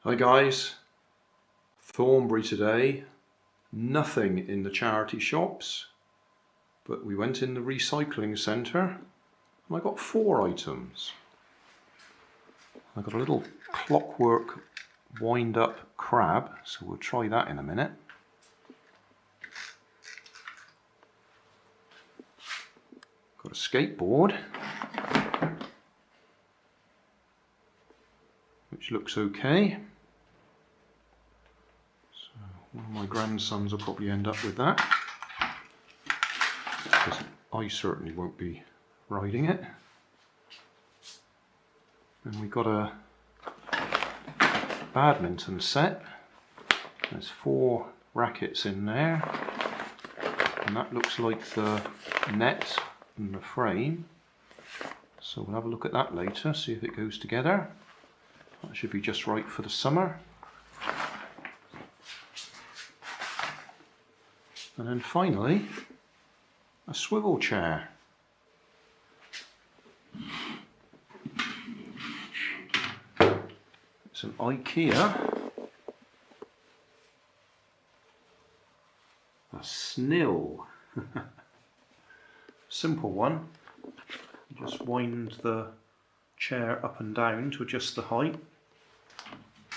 Hi guys, Thornbury today. Nothing in the charity shops, but we went in the recycling centre and I got 4 items. I got a little clockwork wind up crab, so we'll try that in a minute. Got a skateboard, which looks okay. One of my grandsons will probably end up with that, because I certainly won't be riding it. And we got a badminton set. There's 4 rackets in there, and that looks like the net and the frame. So we'll have a look at that later, see if it goes together. That should be just right for the summer. And then finally, a swivel chair. It's an IKEA. A Snill. Simple one. You just wind the chair up and down to adjust the height.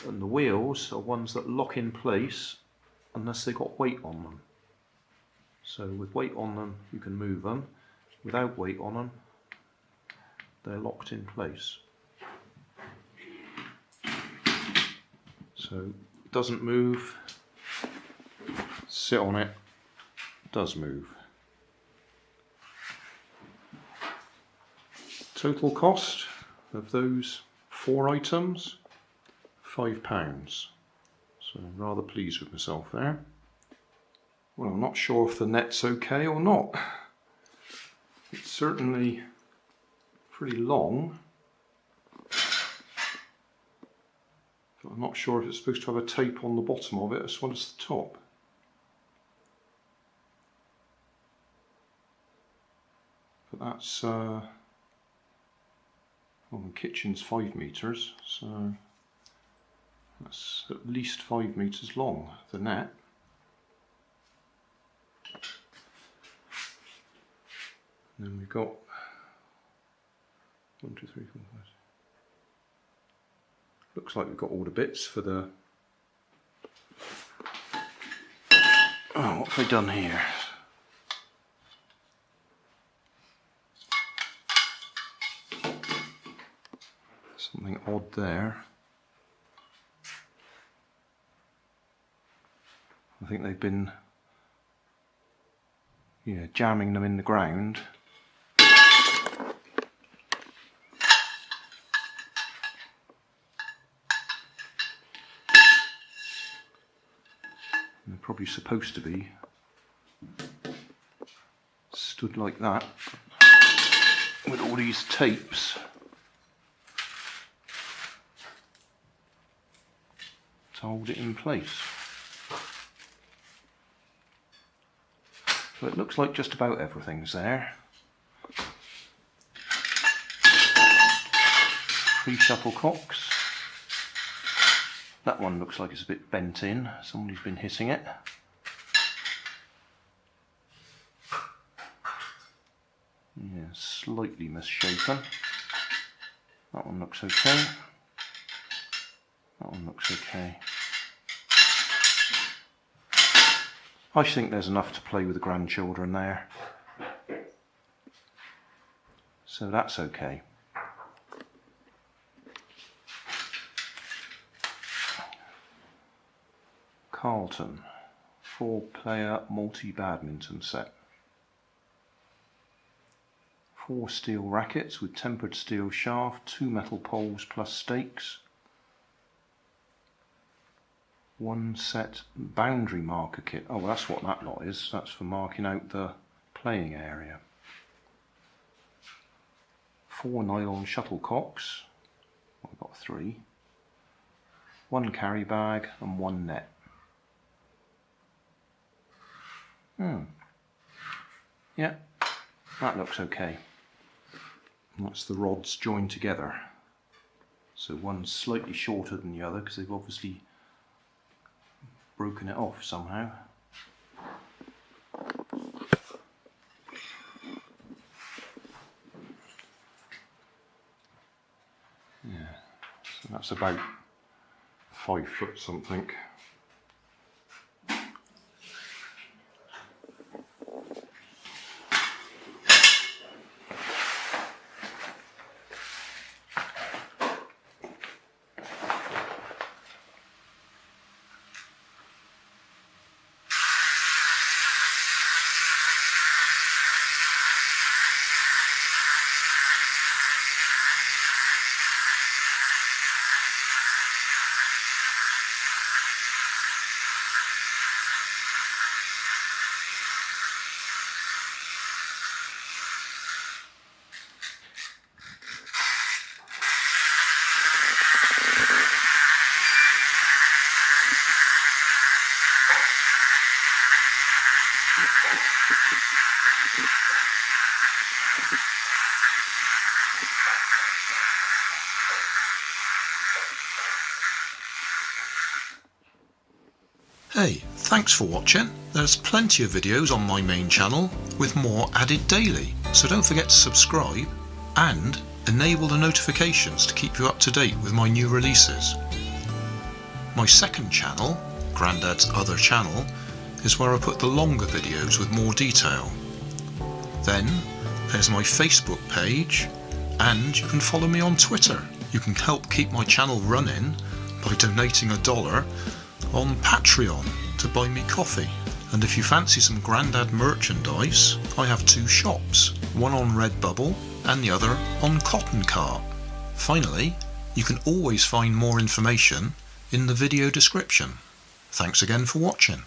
And the wheels are ones that lock in place unless they've got weight on them. So with weight on them you can move them, without weight on them they're locked in place. So it doesn't move, sit on it, does move. Total cost of those 4 items, £5. So I'm rather pleased with myself there. Well, I'm not sure if the net's okay or not. It's certainly pretty long. But I'm not sure if it's supposed to have a tape on the bottom of it as well as the top. But that's, well, the kitchen's 5 metres, so that's at least 5 metres long, the net. And then we've got 1, 2, 3, 4, 5. Looks like we've got all the bits for the... Oh, what have I done here? Something odd there. I think they've been jamming them in the ground. And they're probably supposed to be stood like that with all these tapes to hold it in place. So it looks like just about everything's there. 3 shuttlecocks. That one looks like it's a bit bent in. Somebody's been hitting it. Yeah, slightly misshapen. That one looks okay. That one looks okay. I think there's enough to play with the grandchildren there. So that's okay. Carlton 4-player multi-badminton set. 4 steel rackets with tempered steel shaft, 2 metal poles plus stakes. 1 set boundary marker kit. Oh, well, that's what that lot is. That's for marking out the playing area. 4 nylon shuttlecocks. Well, I've got 3. 1 carry bag and 1 net. Yeah, that looks okay. That's the rods joined together. So one's slightly shorter than the other because they've obviously broken it off somehow. Yeah, so that's about 5 foot something. Hey, thanks for watching. There's plenty of videos on my main channel with more added daily, so don't forget to subscribe and enable the notifications to keep you up to date with my new releases. My second channel, Grandad's Other Channel, is where I put the longer videos with more detail. Then there's my Facebook page, and you can follow me on Twitter. You can help keep my channel running by donating $1 on Patreon to buy me coffee. And if you fancy some Grandad merchandise, I have 2 shops, one on Redbubble and the other on Cotton Cart. Finally, you can always find more information in the video description. Thanks again for watching.